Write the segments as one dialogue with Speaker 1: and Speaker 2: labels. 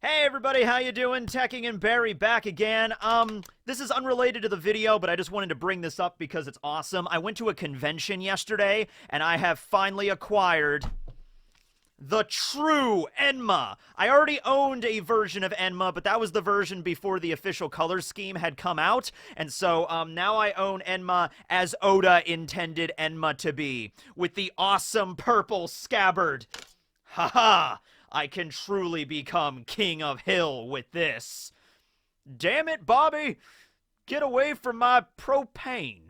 Speaker 1: Hey everybody, how you doing? Tekking and Barry back again. This is unrelated to the video, but I just wanted to bring this up because it's awesome. I went to a convention yesterday, and I have finally acquired the true Enma. I already owned a version of Enma, but that was the version before the official color scheme had come out, and so now I own Enma as Oda intended Enma to be, with the awesome purple scabbard. Haha! I can truly become King of Hill with this. Damn it, Bobby! Get away from my propane.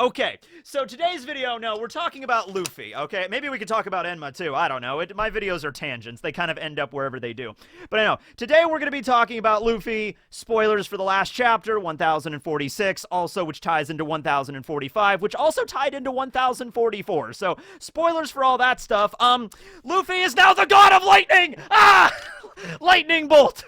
Speaker 1: Okay, so today's video, no, we're talking about Luffy, okay? Maybe we could talk about Enma, too. I don't know. My videos are tangents. They kind of end up wherever they do. But I know, today we're going to be talking about Luffy, spoilers for the last chapter, 1046, also which ties into 1045, which also tied into 1044. So, spoilers for all that stuff. Luffy is now the god of lightning! Ah! Lightning bolt!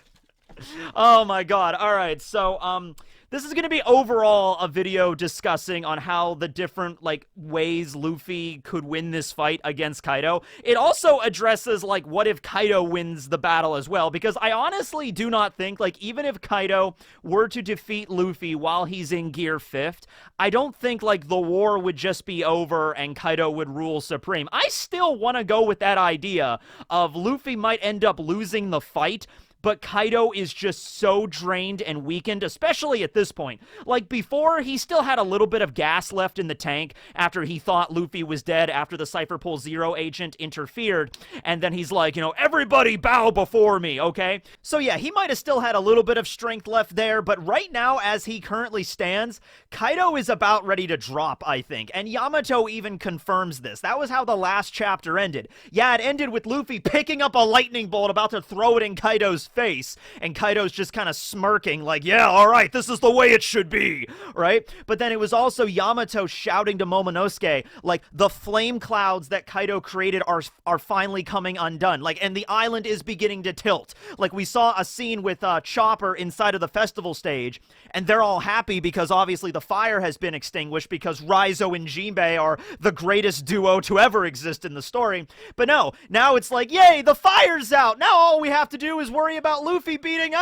Speaker 1: Oh my god. Alright, so, this is going to be overall a video discussing on how the different, ways Luffy could win this fight against Kaido. It also addresses, what if Kaido wins the battle as well, because I honestly do not think, even if Kaido were to defeat Luffy while he's in Gear 5th, I don't think, the war would just be over and Kaido would rule supreme. I still want to go with that idea of Luffy might end up losing the fight, but Kaido is just so drained and weakened, especially at this point. Like, before, he still had a little bit of gas left in the tank after he thought Luffy was dead after the Cypher Pool Zero agent interfered, and then he's like, everybody bow before me, okay? So yeah, he might have still had a little bit of strength left there, but right now, as he currently stands, Kaido is about ready to drop, I think, and Yamato even confirms this. That was how the last chapter ended. Yeah, it ended with Luffy picking up a lightning bolt, about to throw it in Kaido's face, and Kaido's just kind of smirking like, yeah, alright, this is the way it should be, right? But then it was also Yamato shouting to Momonosuke, the flame clouds that Kaido created are finally coming undone, and the island is beginning to tilt. We saw a scene with Chopper inside of the festival stage, and they're all happy because obviously the fire has been extinguished because Raizo and Jinbei are the greatest duo to ever exist in the story. But no, now it's yay, the fire's out! Now all we have to do is worry about Luffy beating,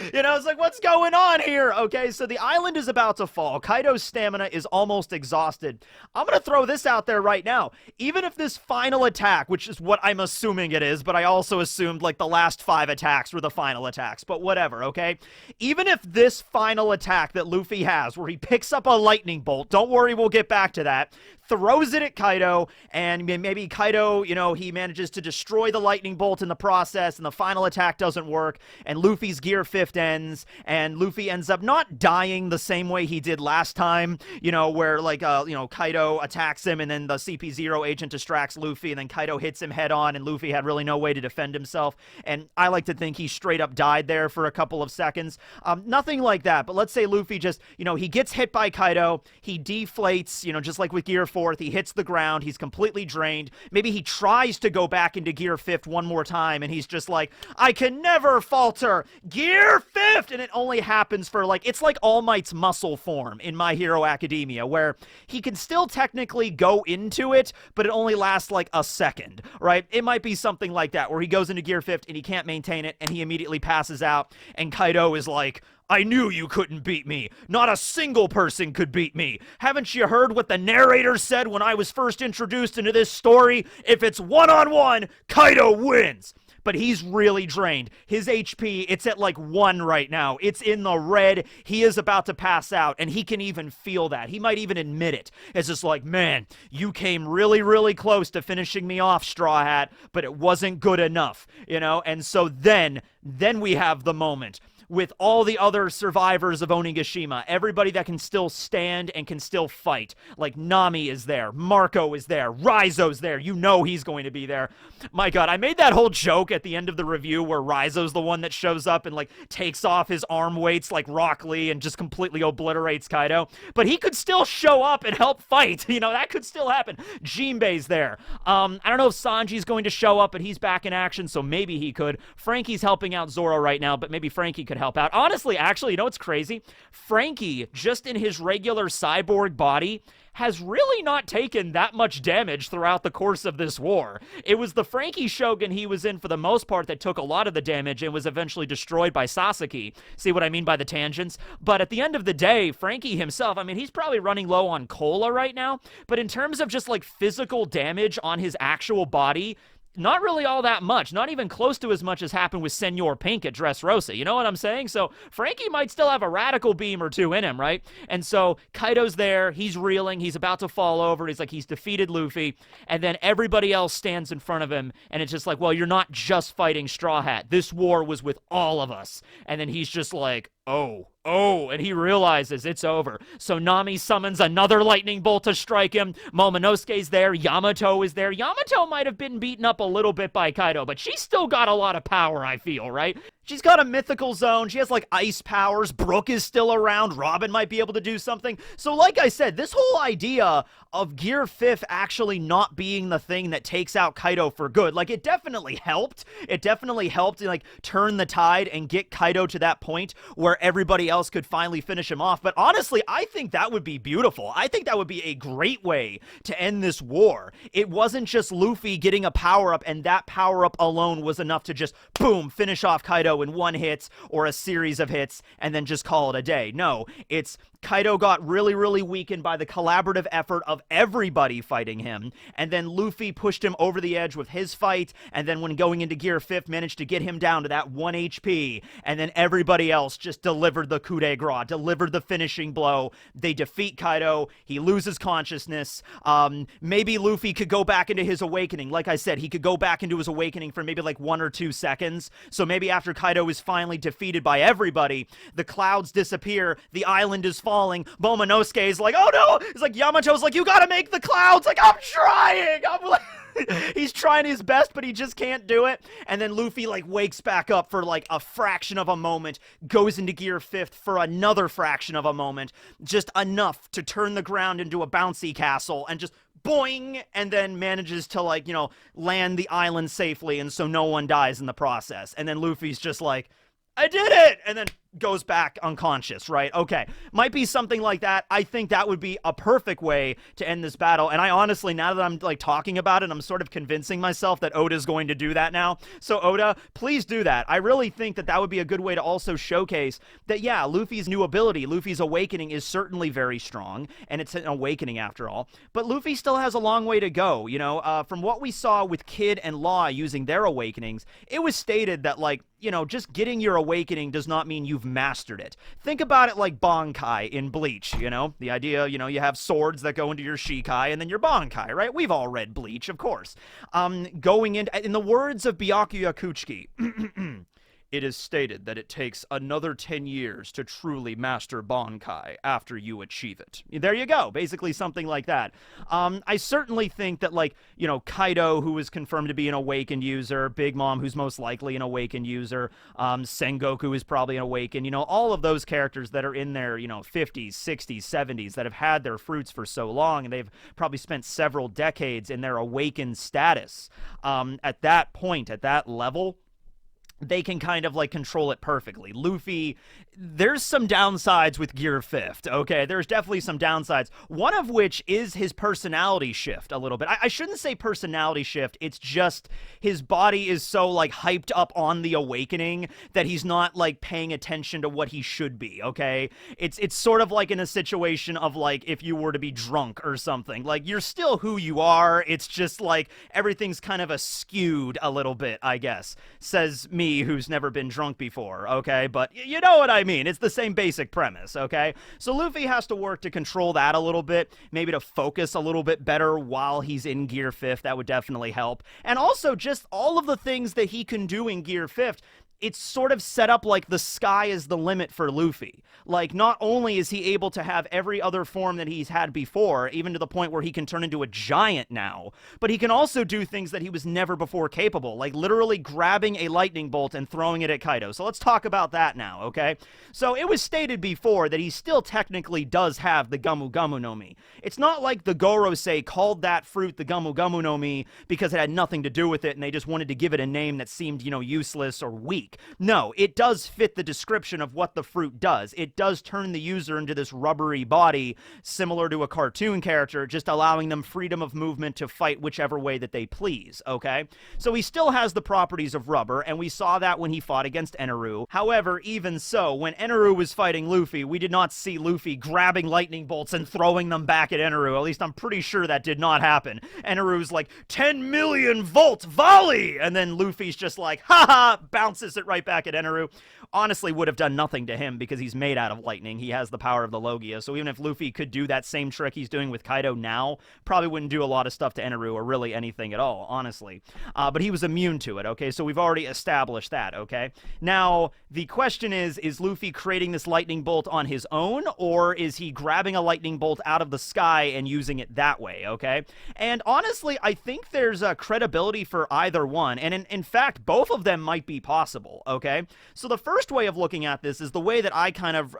Speaker 1: it's what's going on here? Okay, so the island is about to fall. Kaido's stamina is almost exhausted. I'm gonna throw this out there right now. Even if this final attack, which is what I'm assuming it is, but I also assumed, the last 5 attacks were the final attacks, but whatever, okay? Even if this final attack that Luffy has, where he picks up a lightning bolt, don't worry, we'll get back to that, throws it at Kaido, and maybe Kaido, he manages to destroy the lightning bolt in the process, and the final attack doesn't work, and Luffy's Gear 5th ends, and Luffy ends up not dying the same way he did last time, where, Kaido attacks him, and then the CP0 agent distracts Luffy, and then Kaido hits him head on, and Luffy had really no way to defend himself, and I like to think he straight up died there for a couple of seconds. Nothing like that, but let's say Luffy just, he gets hit by Kaido, he deflates, just like with Gear 4th, he hits the ground, he's completely drained, maybe he tries to go back into Gear 5th one more time, and he's just like, I can never falter, Gear 5th, and it only happens for, it's like All Might's muscle form in My Hero Academia, where he can still technically go into it, but it only lasts, a second, right? It might be something like that, where he goes into Gear 5th, and he can't maintain it, and he immediately passes out, and Kaido is like, I knew you couldn't beat me. Not a single person could beat me. Haven't you heard what the narrator said when I was first introduced into this story? If it's one-on-one, Kaido wins. But he's really drained. His HP, it's at 1 right now. It's in the red. He is about to pass out, and he can even feel that. He might even admit it. It's just man, you came really, really close to finishing me off, Straw Hat, but it wasn't good enough, And so then we have the moment with all the other survivors of Onigashima, everybody that can still stand and can still fight. Nami is there, Marco is there, Raizo's there, he's going to be there. My god, I made that whole joke at the end of the review where Raizo's the one that shows up and, takes off his arm weights like Rock Lee and just completely obliterates Kaido. But he could still show up and help fight, that could still happen. Jinbei's there. I don't know if Sanji's going to show up, but he's back in action, so maybe he could. Frankie's helping out Zoro right now, but maybe Frankie could help out. Honestly, actually, you know what's crazy? Frankie, just in his regular cyborg body, has really not taken that much damage throughout the course of this war. It was the Frankie Shogun he was in for the most part that took a lot of the damage and was eventually destroyed by Sasaki. See what I mean by the tangents? But at the end of the day, Frankie himself, I mean, he's probably running low on cola right now, but in terms of just like physical damage on his actual body, not really all that much, not even close to as much as happened with Senor Pink at Dressrosa. You know what I'm saying? So Frankie might still have a radical beam or two in him, right? And so Kaido's there, he's reeling, he's about to fall over, he's defeated Luffy, and then everybody else stands in front of him, and it's just like, well, you're not just fighting Straw Hat. This war was with all of us. And then he's just like, oh, and he realizes it's over. So Nami summons another lightning bolt to strike him. Momonosuke's there. Yamato is there. Yamato might have been beaten up a little bit by Kaido, but she's still got a lot of power, I feel, right? She's got a mythical zone. She has, like, ice powers. Brook is still around. Robin might be able to do something. So, like I said, this whole idea of Gear 5th actually not being the thing that takes out Kaido for good, like, it definitely helped. It definitely helped to, like, turn the tide and get Kaido to that point where everybody else could finally finish him off. But honestly, I think that would be beautiful. I think that would be a great way to end this war. It wasn't just Luffy getting a power-up, and that power-up alone was enough to just, boom, finish off Kaido in one hit or a series of hits and then just call it a day. No, it's Kaido got really, really weakened by the collaborative effort of everybody fighting him, and then Luffy pushed him over the edge with his fight, and then when going into Gear 5th, managed to get him down to that 1 HP, and then everybody else just delivered the coup de grace, delivered the finishing blow. They defeat Kaido, he loses consciousness. Maybe Luffy could go back into his awakening. Like I said, he could go back into his awakening for maybe like 1 or 2 seconds, so maybe after Kaido is finally defeated by everybody, the clouds disappear, the island is falling, Momonosuke is like, oh no! It's like, Yamato's like, you gotta make the clouds! Like, I'm trying! I'm like... He's trying his best, but he just can't do it. And then Luffy, like, wakes back up for, like, a fraction of a moment, goes into Gear 5th for another fraction of a moment, just enough to turn the ground into a bouncy castle, and just boing, and then manages to, like, you know, land the island safely, and so no one dies in the process. And then Luffy's just like, I did it! And then goes back unconscious, right? Okay. Might be something like that. I think that would be a perfect way to end this battle. And I honestly, now that I'm like talking about it, I'm sort of convincing myself that Oda's going to do that now. So Oda, please do that. I really think that that would be a good way to also showcase that, yeah, Luffy's new ability, Luffy's awakening, is certainly very strong, and it's an awakening after all. But Luffy still has a long way to go, you know? From what we saw with Kid and Law using their awakenings, it was stated that, like, you know, just getting your awakening does not mean you've mastered it. Think about it like Bankai in Bleach, you know? The idea, you know, you have swords that go into your Shikai and then your Bankai, right? We've all read Bleach, of course. Going in the words of Byakuya Kuchiki, it is stated that it takes another 10 years to truly master Bankai after you achieve it. There you go. Basically something like that. I certainly think that, like, you know, Kaido, who is confirmed to be an awakened user, Big Mom, who's most likely an awakened user, Sengoku is probably an awakened, you know, all of those characters that are in their, you know, 50s, 60s, 70s that have had their fruits for so long, and they've probably spent several decades in their awakened status. At that point, at that level, they can kind of, like, control it perfectly. Luffy, there's some downsides with Gear 5th, okay? There's definitely some downsides. One of which is his personality shift a little bit. I shouldn't say personality shift. It's just his body is so, like, hyped up on the awakening that he's not, like, paying attention to what he should be, okay? It's sort of like in a situation of, like, if you were to be drunk or something. Like, you're still who you are. It's just, like, everything's kind of skewed a little bit, I guess. Says me, who's never been drunk before, okay? But you know what I mean. It's the same basic premise, okay? So Luffy has to work to control that a little bit, maybe to focus a little bit better while he's in Gear 5th. That would definitely help. And also just all of the things that he can do in Gear 5th, it's sort of set up like the sky is the limit for Luffy. Like, not only is he able to have every other form that he's had before, even to the point where he can turn into a giant now, but he can also do things that he was never before capable, like literally grabbing a lightning bolt and throwing it at Kaido. So let's talk about that now, okay? So it was stated before that he still technically does have the Gamu Gamu no Mi. It's not like the Gorosei called that fruit the Gamu Gamu no Mi because it had nothing to do with it and they just wanted to give it a name that seemed, you know, useless or weak. weak. No, it does fit the description of what the fruit does. It does turn the user into this rubbery body, similar to a cartoon character, just allowing them freedom of movement to fight whichever way that they please, okay? So he still has the properties of rubber, and we saw that when he fought against Eneru. However, even so, when Eneru was fighting Luffy, we did not see Luffy grabbing lightning bolts and throwing them back at Eneru. At least I'm pretty sure that did not happen. Eneru's like, 10 million volt volley! And then Luffy's just like, haha, bounces it right back at Eneru. Honestly, would have done nothing to him because he's made out of lightning. He has the power of the Logia. So even if Luffy could do that same trick he's doing with Kaido now, probably wouldn't do a lot of stuff to Eneru or really anything at all, honestly. But he was immune to it, okay? So we've already established that, okay? Now, the question is Luffy creating this lightning bolt on his own, or is he grabbing a lightning bolt out of the sky and using it that way, okay? And honestly, I think there's a credibility for either one, and in fact, both of them might be possible, okay? So the first way of looking at this is the way that I kind of,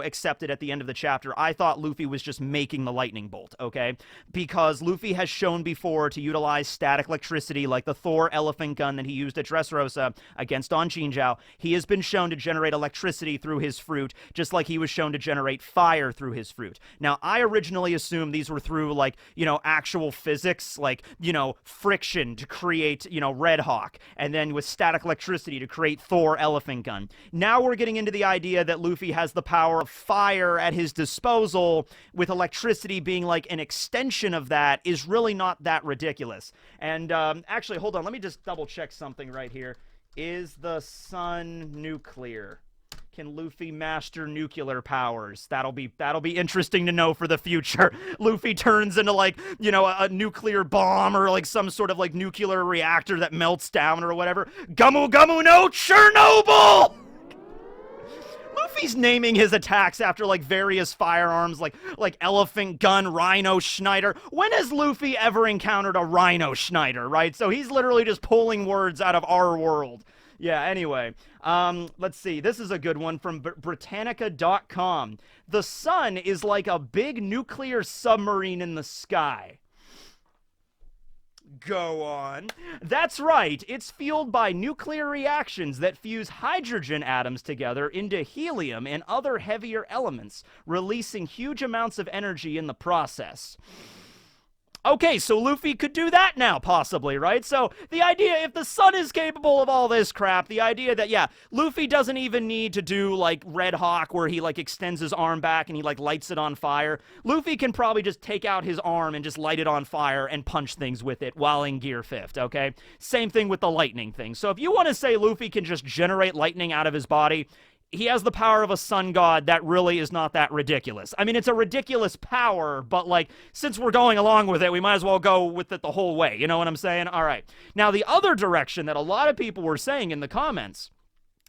Speaker 1: accepted at the end of the chapter. I thought Luffy was just making the lightning bolt, okay? Because Luffy has shown before to utilize static electricity like the Thor elephant gun that he used at Dressrosa against Don Chinchou. He has been shown to generate electricity through his fruit, just like he was shown to generate fire through his fruit. Now, I originally assumed these were through, like, actual physics, like, friction to create, Red Hawk, and then with static electricity to create Thor elephant gun. Now we're getting into the idea that Luffy has the power of fire at his disposal, with electricity being like an extension of that, is really not that ridiculous. And actually, hold on, let me just double check something right here. Is the sun nuclear? Can Luffy master nuclear powers? That'll be interesting to know for the future. Luffy turns into, like, a nuclear bomb or like some sort of like nuclear reactor that melts down or whatever. Gumu Gumu no Chernobyl! Luffy's naming his attacks after like various firearms like Elephant Gun, Rhino Schneider. When has Luffy ever encountered a Rhino Schneider, right? So he's literally just pulling words out of our world. Yeah, anyway, let's see. This is a good one from Britannica.com. The sun is like a big nuclear submarine in the sky. Go on. That's right. It's fueled by nuclear reactions that fuse hydrogen atoms together into helium and other heavier elements, releasing huge amounts of energy in the process. Okay, so Luffy could do that now, possibly, right? So the idea, if the sun is capable of all this crap, the idea that, yeah, Luffy doesn't even need to do, like, Red Hawk, where he, like, extends his arm back and he, like, lights it on fire. Luffy can probably just take out his arm and just light it on fire and punch things with it while in Gear 5th, okay? Same thing with the lightning thing. So if you want to say Luffy can just generate lightning out of his body, he has the power of a sun god. That really is not that ridiculous. I mean, it's a ridiculous power, but, like, since we're going along with it, we might as well go with it the whole way. You know what I'm saying? All right. Now, the other direction that a lot of people were saying in the comments,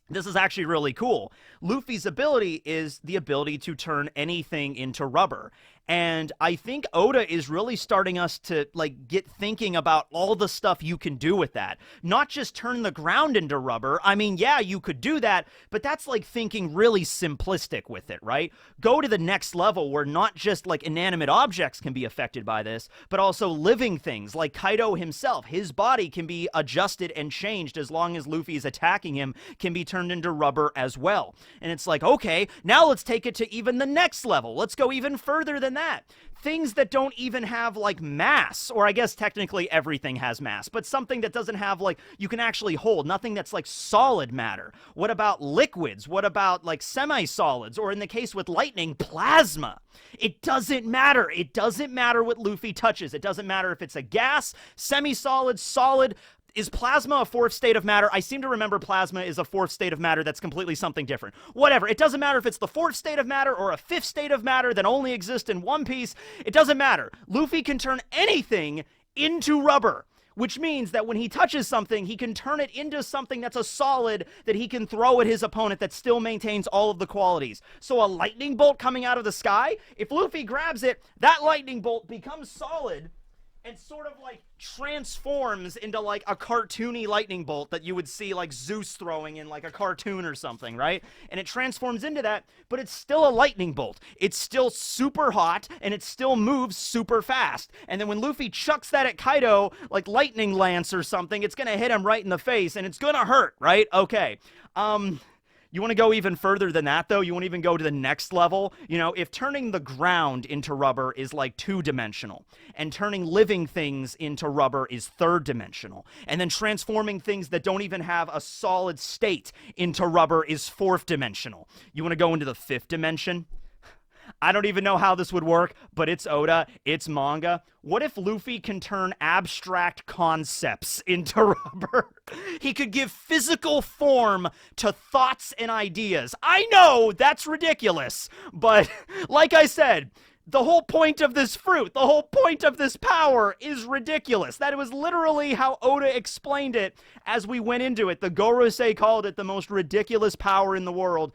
Speaker 1: this is actually really cool. Luffy's ability is the ability to turn anything into rubber. And I think Oda is really starting us to, like, get thinking about all the stuff you can do with that. Not just turn the ground into rubber. I mean, yeah, you could do that, but that's like thinking really simplistic with it, right? Go to the next level where not just, like, inanimate objects can be affected by this, but also living things, like Kaido himself. His body can be adjusted and changed as long as Luffy is attacking him, can be turned into rubber as well. And it's like, okay, now let's take it to even the next level. Let's go even further than that. Things that don't even have, like, mass, or I guess technically everything has mass, but something that doesn't have, like, you can actually hold, nothing that's like solid matter. What about liquids? What about, like, semi-solids? Or in the case with lightning, plasma. It doesn't matter. It doesn't matter what Luffy touches. It doesn't matter if it's a gas, semi-solid, solid. Is plasma a fourth state of matter? I seem to remember plasma is a fourth state of matter that's completely something different. Whatever. It doesn't matter if it's the fourth state of matter or a fifth state of matter that only exists in One Piece. It doesn't matter. Luffy can turn anything into rubber, which means that when he touches something, he can turn it into something that's a solid that he can throw at his opponent that still maintains all of the qualities. So a lightning bolt coming out of the sky, if Luffy grabs it, that lightning bolt becomes solid, and sort of like transforms into like a cartoony lightning bolt that you would see like Zeus throwing in like a cartoon or something, right? And it transforms into that, but it's still a lightning bolt. It's still super hot and it still moves super fast. And then when Luffy chucks that at Kaido, like lightning lance or something, it's gonna hit him right in the face and it's gonna hurt, right? Okay. You want to go even further than that, though? You want to even go to the next level? You know, if turning the ground into rubber is like 2-dimensional, and turning living things into rubber is 3rd-dimensional, and then transforming things that don't even have a solid state into rubber is 4th-dimensional. You want to go into the 5th dimension? I don't even know how this would work, but it's Oda, it's manga. What if Luffy can turn abstract concepts into rubber? He could give physical form to thoughts and ideas. I know, that's ridiculous, but like I said, the whole point of this fruit, the whole point of this power is ridiculous. That was literally how Oda explained it as we went into it. The Gorosei called it the most ridiculous power in the world.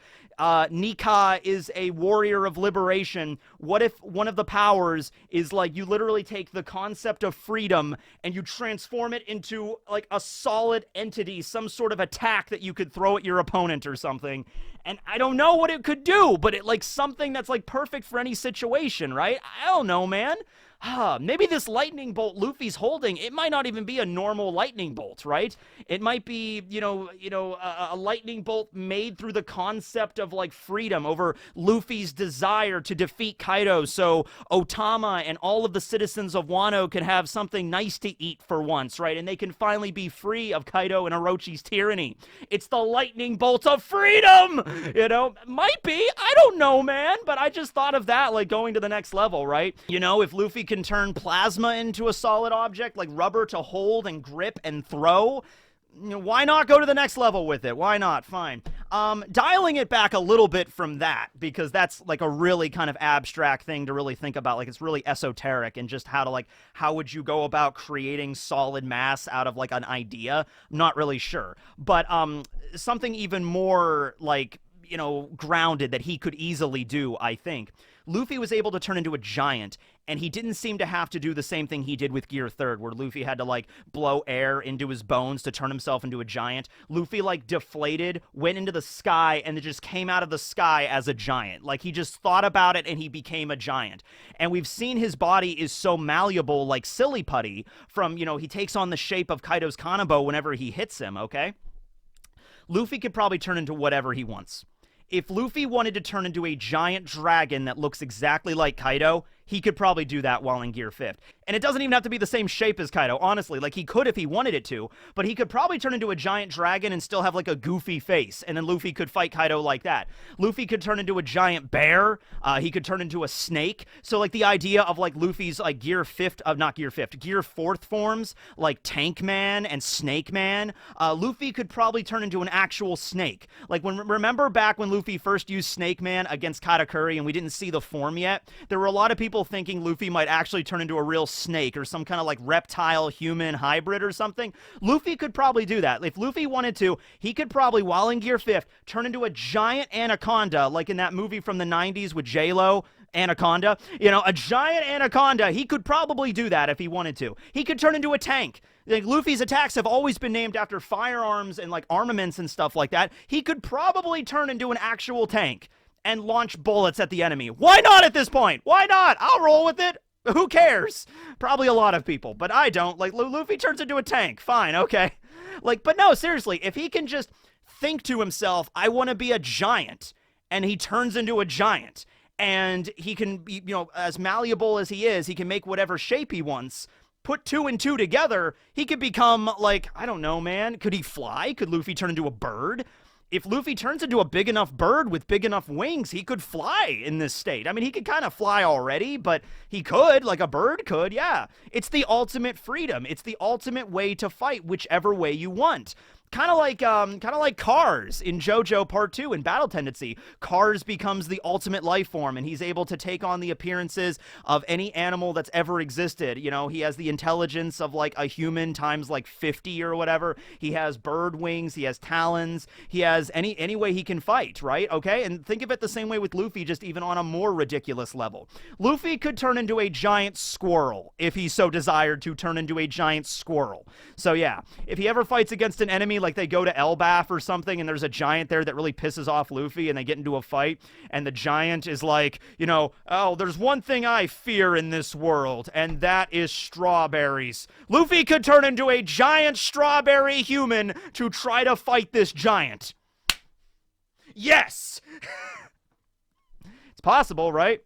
Speaker 1: Nika is a warrior of liberation. What if one of the powers is like you literally take the concept of freedom and you transform it into like a solid entity, some sort of attack that you could throw at your opponent or something. And I don't know what it could do, but it like something that's like perfect for any situation, right? I don't know, man. Maybe this lightning bolt Luffy's holding, it might not even be a normal lightning bolt, right? It might be, a lightning bolt made through the concept of, like, freedom over Luffy's desire to defeat Kaido so Otama and all of the citizens of Wano can have something nice to eat for once, right? And they can finally be free of Kaido and Orochi's tyranny. It's the lightning bolt of freedom! Might be. I don't know, man. But I just thought of that, like, going to the next level, right? If Luffy can turn plasma into a solid object, like rubber to hold and grip and throw, why not go to the next level with it? Why not? Fine. Dialing it back a little bit from that, because that's like a really kind of abstract thing to really think about. Like, it's really esoteric and just how would you go about creating solid mass out of like an idea? I'm not really sure. But something even more like, grounded that he could easily do, I think. Luffy was able to turn into a giant, and he didn't seem to have to do the same thing he did with Gear 3rd, where Luffy had to, like, blow air into his bones to turn himself into a giant. Luffy, like, deflated, went into the sky, and it just came out of the sky as a giant. Like, he just thought about it, and he became a giant. And we've seen his body is so malleable, like Silly Putty, from, he takes on the shape of Kaido's Kanabo whenever he hits him, okay? Luffy could probably turn into whatever he wants. If Luffy wanted to turn into a giant dragon that looks exactly like Kaido, he could probably do that while in Gear 5th. And it doesn't even have to be the same shape as Kaido, honestly. Like, he could if he wanted it to, but he could probably turn into a giant dragon and still have, like, a goofy face, and then Luffy could fight Kaido like that. Luffy could turn into a giant bear. He could turn into a snake. So, like, the idea of, like, Luffy's, like, Gear 4th forms, like Tank Man and Snake Man, Luffy could probably turn into an actual snake. Like, remember back when Luffy first used Snake Man against Katakuri and we didn't see the form yet? There were a lot of people thinking Luffy might actually turn into a real snake or some kind of like reptile human hybrid or something. Luffy could probably do that. If Luffy wanted to, he could probably, while in Gear 5th, turn into a giant anaconda, like in that movie from the 90s with J-Lo, Anaconda. A giant anaconda. He could probably do that if he wanted to. He could turn into a tank. Like, Luffy's attacks have always been named after firearms and like armaments and stuff like that. He could probably turn into an actual tank and launch bullets at the enemy. Why not at this point? Why not? I'll roll with it. Who cares? Probably a lot of people, but I don't. Like, Luffy turns into a tank. Fine, okay. Like, but no, seriously, if he can just think to himself, I want to be a giant, and he turns into a giant, and he can be, as malleable as he is, he can make whatever shape he wants. Put 2 and 2 together, he could become, like, I don't know, man. Could he fly? Could Luffy turn into a bird? If Luffy turns into a big enough bird with big enough wings, he could fly in this state. I mean, he could kind of fly already, but he could, like a bird could, yeah. It's the ultimate freedom. It's the ultimate way to fight whichever way you want. Kind of like Cars in JoJo Part 2 in Battle Tendency. Cars becomes the ultimate life form, and he's able to take on the appearances of any animal that's ever existed. You know, he has the intelligence of like a human times like 50 or whatever. He has bird wings, he has talons, he has any way he can fight, right? Okay, and think of it the same way with Luffy, just even on a more ridiculous level. Luffy could turn into a giant squirrel if he so desired to turn into a giant squirrel. So yeah, if he ever fights against an enemy, like they go to Elbaf or something and there's a giant there that really pisses off Luffy and they get into a fight and the giant is like, you know, oh, there's one thing I fear in this world and that is strawberries. Luffy could turn into a giant strawberry human to try to fight this giant. Yes! It's possible, right?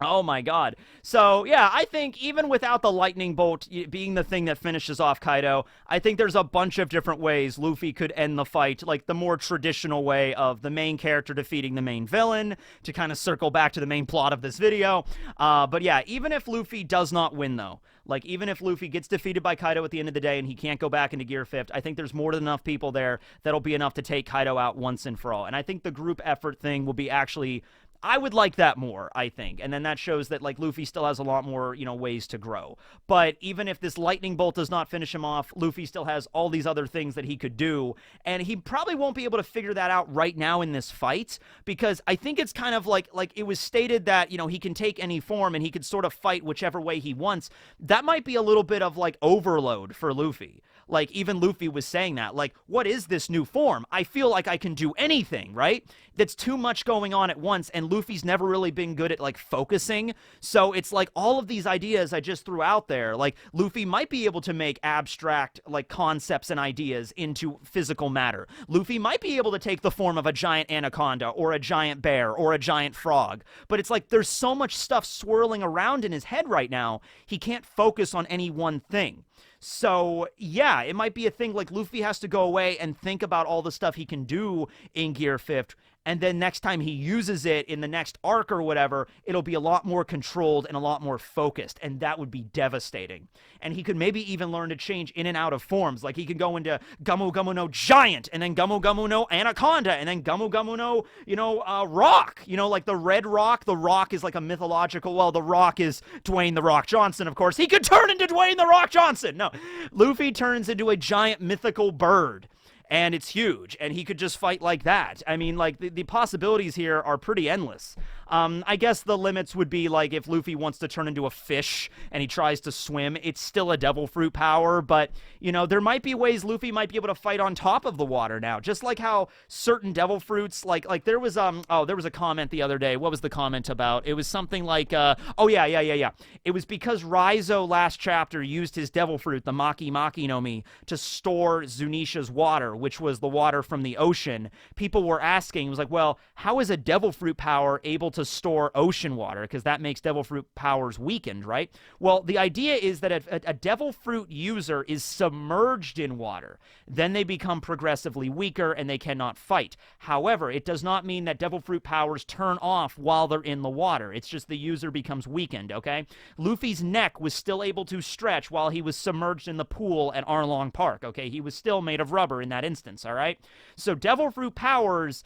Speaker 1: Oh my god. So, yeah, I think even without the lightning bolt being the thing that finishes off Kaido, I think there's a bunch of different ways Luffy could end the fight, like the more traditional way of the main character defeating the main villain, to kind of circle back to the main plot of this video. But yeah, even if Luffy does not win, though, like, even if Luffy gets defeated by Kaido at the end of the day and he can't go back into Gear 5th, I think there's more than enough people there that'll be enough to take Kaido out once and for all. And I think the group effort thing will be actually... I would like that more, I think. And then that shows that, like, Luffy still has a lot more, you know, ways to grow. But even if this lightning bolt does not finish him off, Luffy still has all these other things that he could do. And he probably won't be able to figure that out right now in this fight, because I think it's kind of like it was stated that, you know, he can take any form and he could sort of fight whichever way he wants. That might be a little bit of, like, overload for Luffy. Like, even Luffy was saying that. Like, what is this new form? I feel like I can do anything, right? That's too much going on at once, and Luffy's never really been good at, like, focusing. So it's like all of these ideas I just threw out there, like, Luffy might be able to make abstract, like, concepts and ideas into physical matter. Luffy might be able to take the form of a giant anaconda, or a giant bear, or a giant frog. But it's like there's so much stuff swirling around in his head right now, he can't focus on any one thing. So, yeah, it might be a thing like Luffy has to go away and think about all the stuff he can do in Gear 5th, and then next time he uses it in the next arc or whatever, it'll be a lot more controlled and a lot more focused, and that would be devastating. And he could maybe even learn to change in and out of forms. Like, he could go into Gumu Gumu no Giant, and then Gumu Gumu no Anaconda, and then Gumu Gumu no, you know, Rock. You know, like the Red Rock. The Rock is like a mythological, well, the Rock is Dwayne The Rock Johnson, of course. He could turn into Dwayne The Rock Johnson! No, Luffy turns into a giant mythical bird. And it's huge, and he could just fight like that. I mean, like, the possibilities here are pretty endless. I guess the limits would be, like, if Luffy wants to turn into a fish and he tries to swim, it's still a devil fruit power, but, you know, there might be ways Luffy might be able to fight on top of the water now, just like how certain devil fruits, like there was a comment the other day. What was the comment about? It was something like, oh, yeah. It was because Raizo last chapter used his devil fruit, the Maki Maki no Mi, to store Zunisha's water, which was the water from the ocean. People were asking, it was like, well, how is a devil fruit power able to store ocean water? Because that makes devil fruit powers weakened, right? Well, the idea is that a devil fruit user is submerged in water. Then they become progressively weaker and they cannot fight. However, it does not mean that devil fruit powers turn off while they're in the water. It's just the user becomes weakened, okay? Luffy's neck was still able to stretch while he was submerged in the pool at Arlong Park, okay? He was still made of rubber in that instance, all right? So devil fruit powers,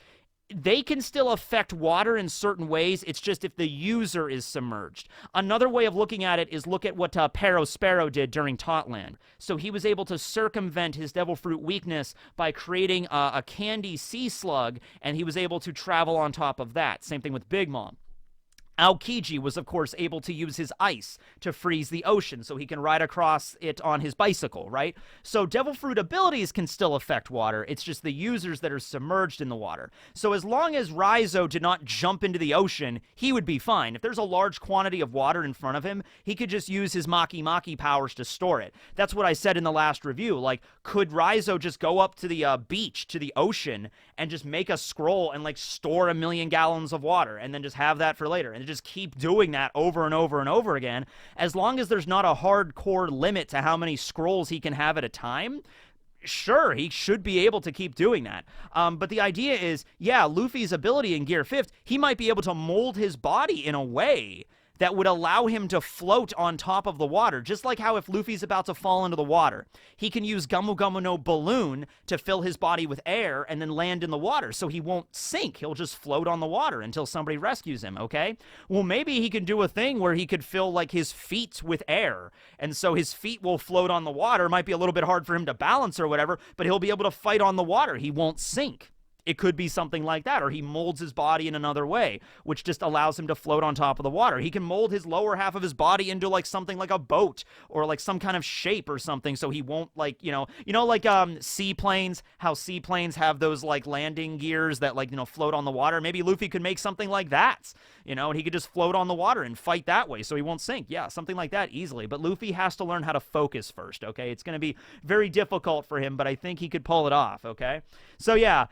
Speaker 1: they can still affect water in certain ways. It's just if the user is submerged. Another way of looking at it is look at what Perospero did during Totland. So he was able to circumvent his devil fruit weakness by creating a candy sea slug, and he was able to travel on top of that. Same thing with Big Mom. Aokiji was, of course, able to use his ice to freeze the ocean so he can ride across it on his bicycle, right? So devil fruit abilities can still affect water. It's just the users that are submerged in the water. So as long as Raizo did not jump into the ocean, he would be fine. If there's a large quantity of water in front of him, he could just use his Maki Maki powers to store it. That's what I said in the last review. Like, could Raizo just go up to the beach, to the ocean, and just make a scroll and, like, store 1 million gallons of water and then just have that for later? And just keep doing that over and over and over again, as long as there's not a hardcore limit to how many scrolls he can have at a time. Sure, he should be able to keep doing that. But the idea is, yeah, Luffy's ability in Gear 5th, he might be able to mold his body in a way that would allow him to float on top of the water, just like how if Luffy's about to fall into the water, he can use Gumu Gumu no Balloon to fill his body with air and then land in the water, so he won't sink. He'll just float on the water until somebody rescues him, okay? Well, maybe he can do a thing where he could fill, like, his feet with air, and so his feet will float on the water. It might be a little bit hard for him to balance or whatever, but he'll be able to fight on the water. He won't sink. It could be something like that, or he molds his body in another way, which just allows him to float on top of the water. He can mold his lower half of his body into, like, something like a boat or, like, some kind of shape or something, so he won't, like, like, seaplanes, how seaplanes have those, like, landing gears that, like, float on the water. Maybe Luffy could make something like that, and he could just float on the water and fight that way, so he won't sink. Yeah, something like that easily, but Luffy has to learn how to focus first, okay? It's going to be very difficult for him, but I think he could pull it off, okay? So, yeah,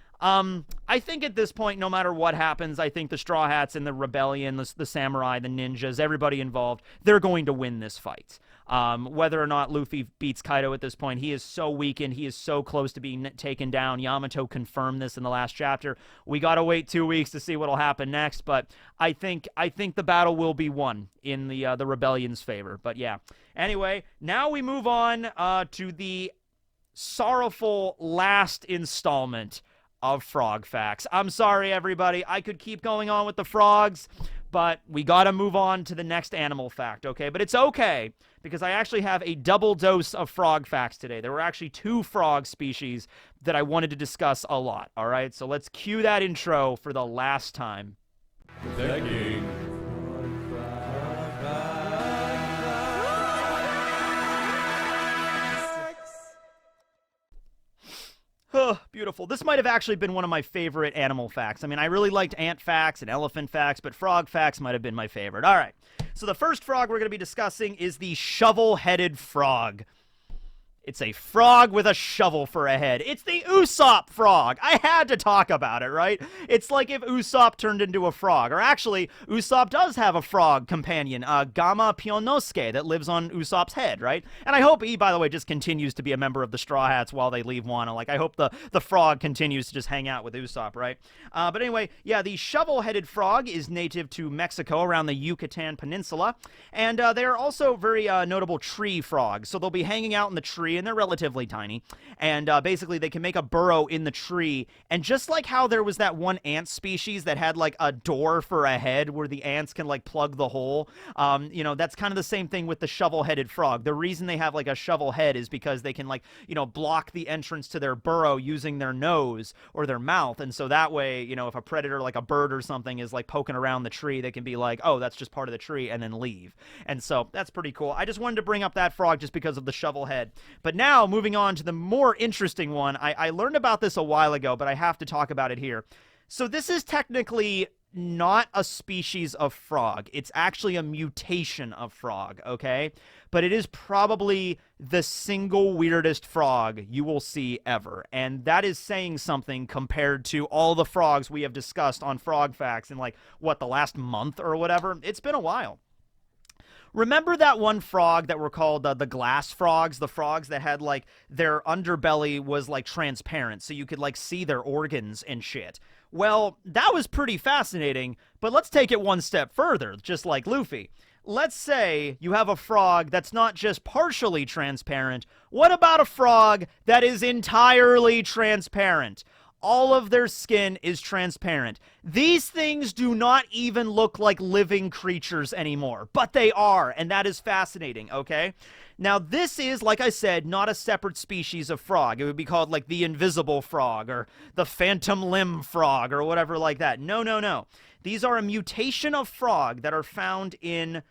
Speaker 1: I think at this point, no matter what happens, I think the Straw Hats and the Rebellion, the Samurai, the Ninjas, everybody involved, they're going to win this fight. Whether or not Luffy beats Kaido at this point, he is so weakened. He is so close to being taken down. Yamato confirmed this in the last chapter. We got to wait 2 weeks to see what'll happen next, but I think the battle will be won in the Rebellion's favor. But yeah. Anyway, now we move on to the sorrowful last installment of Frog Facts. I'm sorry, everybody. I could keep going on with the frogs, but we got to move on to the next animal fact, okay? But it's okay, because I actually have a double dose of frog facts today. There were actually 2 frog species that I wanted to discuss a lot, all right? So let's cue that intro for the last time.
Speaker 2: Tekking.
Speaker 1: Oh, beautiful. This might have actually been one of my favorite animal facts. I mean, I really liked ant facts and elephant facts, but frog facts might have been my favorite. All right. So the first frog we're going to be discussing is the shovel-headed frog. It's a frog with a shovel for a head. It's the Usopp frog. I had to talk about it, right? It's like if Usopp turned into a frog. Or actually, Usopp does have a frog companion, Gama Pionosuke, that lives on Usopp's head, right? And I hope he, by the way, just continues to be a member of the Straw Hats while they leave Wano. Like, I hope the frog continues to just hang out with Usopp, right? But anyway, yeah, the shovel-headed frog is native to Mexico around the Yucatan Peninsula. And they are also very notable tree frogs. So they'll be hanging out in the tree, and they're relatively tiny, and basically they can make a burrow in the tree, and just like how there was that one ant species that had like a door for a head where the ants can like plug the hole, that's kind of the same thing with the shovel-headed frog. The reason they have like a shovel head is because they can like, block the entrance to their burrow using their nose or their mouth, and so that way, if a predator like a bird or something is like poking around the tree, they can be like, oh, that's just part of the tree, and then leave. And so that's pretty cool. I just wanted to bring up that frog just because of the shovel head. But now, moving on to the more interesting one, I learned about this a while ago, but I have to talk about it here. So this is technically not a species of frog. It's actually a mutation of frog, okay? But it is probably the single weirdest frog you will see ever. And that is saying something compared to all the frogs we have discussed on Frog Facts in, like, the last month or whatever? It's been a while. Remember that one frog that were called the glass frogs? The frogs that had, like, their underbelly was, like, transparent, so you could, like, see their organs and shit. Well, that was pretty fascinating, but let's take it one step further, just like Luffy. Let's say you have a frog that's not just partially transparent. What about a frog that is entirely transparent? All of their skin is transparent. These things do not even look like living creatures anymore, but they are, and that is fascinating, okay? Now, this is, like I said, not a separate species of frog. It would be called, like, the invisible frog or the phantom limb frog or whatever like that. No, no, no. These are a mutation of frog that are found in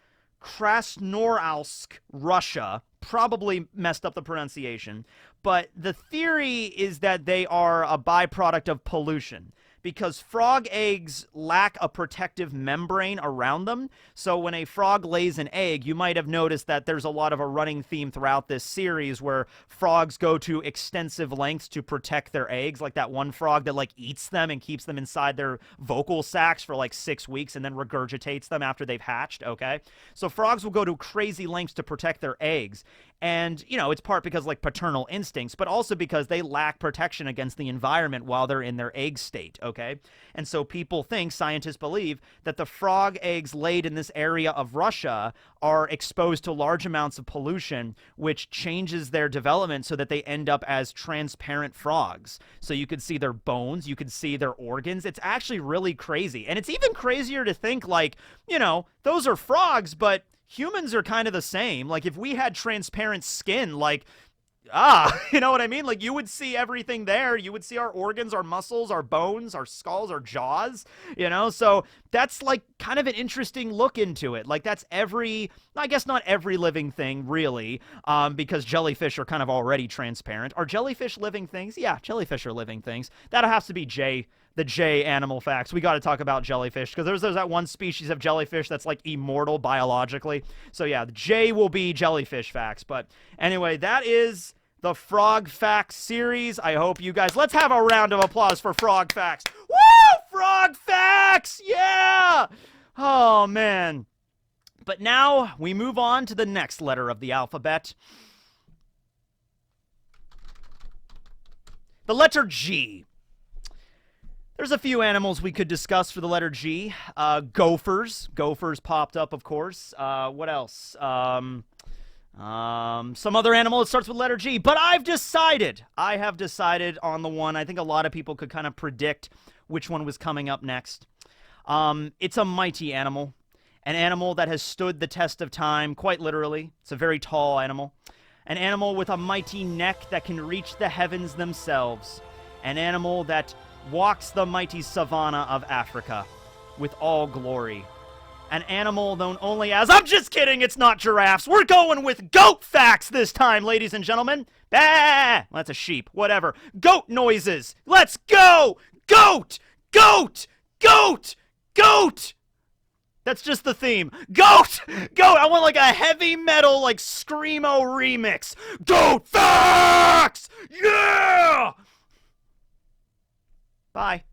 Speaker 1: Krasnoyarsk, Russia. Probably messed up the pronunciation, but the theory is that they are a byproduct of pollution, because frog eggs lack a protective membrane around them. So when a frog lays an egg, you might have noticed that there's a lot of a running theme throughout this series where frogs go to extensive lengths to protect their eggs, like that one frog that like eats them and keeps them inside their vocal sacs for like 6 weeks and then regurgitates them after they've hatched, okay? So frogs will go to crazy lengths to protect their eggs. And, it's part because, like, paternal instincts, but also because they lack protection against the environment while they're in their egg state, okay? And so people think, scientists believe, that the frog eggs laid in this area of Russia are exposed to large amounts of pollution, which changes their development so that they end up as transparent frogs. So you could see their bones, you could see their organs. It's actually really crazy. And it's even crazier to think, like, you know, those are frogs, but humans are kind of the same. Like, if we had transparent skin, like, you know what I mean? Like, you would see everything there. You would see our organs, our muscles, our bones, our skulls, our jaws, you know? So that's, like, kind of an interesting look into it. Like, that's I guess not every living thing, really, because jellyfish are kind of already transparent. Are jellyfish living things? Yeah, jellyfish are living things. That has to be the J animal facts. We got to talk about jellyfish, because there's that one species of jellyfish that's, like, immortal biologically. So yeah, the J will be jellyfish facts. But anyway, that is the Frog Facts series. I hope you guys, let's have a round of applause for Frog Facts. Woo! Frog Facts! Yeah! Oh, man. But now we move on to the next letter of the alphabet. The letter G. There's a few animals we could discuss for the letter G. Gophers. Gophers popped up, of course. What else? Some other animal that starts with letter G. But I have decided on the one. I think a lot of people could kind of predict which one was coming up next. It's a mighty animal. An animal that has stood the test of time, quite literally. It's a very tall animal. An animal with a mighty neck that can reach the heavens themselves. An animal that walks the mighty savanna of Africa with all glory. An animal known only as... I'm just kidding, it's not giraffes. We're going with goat facts this time, ladies and gentlemen. Bah! Well, that's a sheep. Whatever. Goat noises. Let's go! Goat! Goat! Goat! Goat! That's just the theme. Goat! Goat! I want like a heavy metal, like, screamo remix. Goat facts! Yeah! Bye.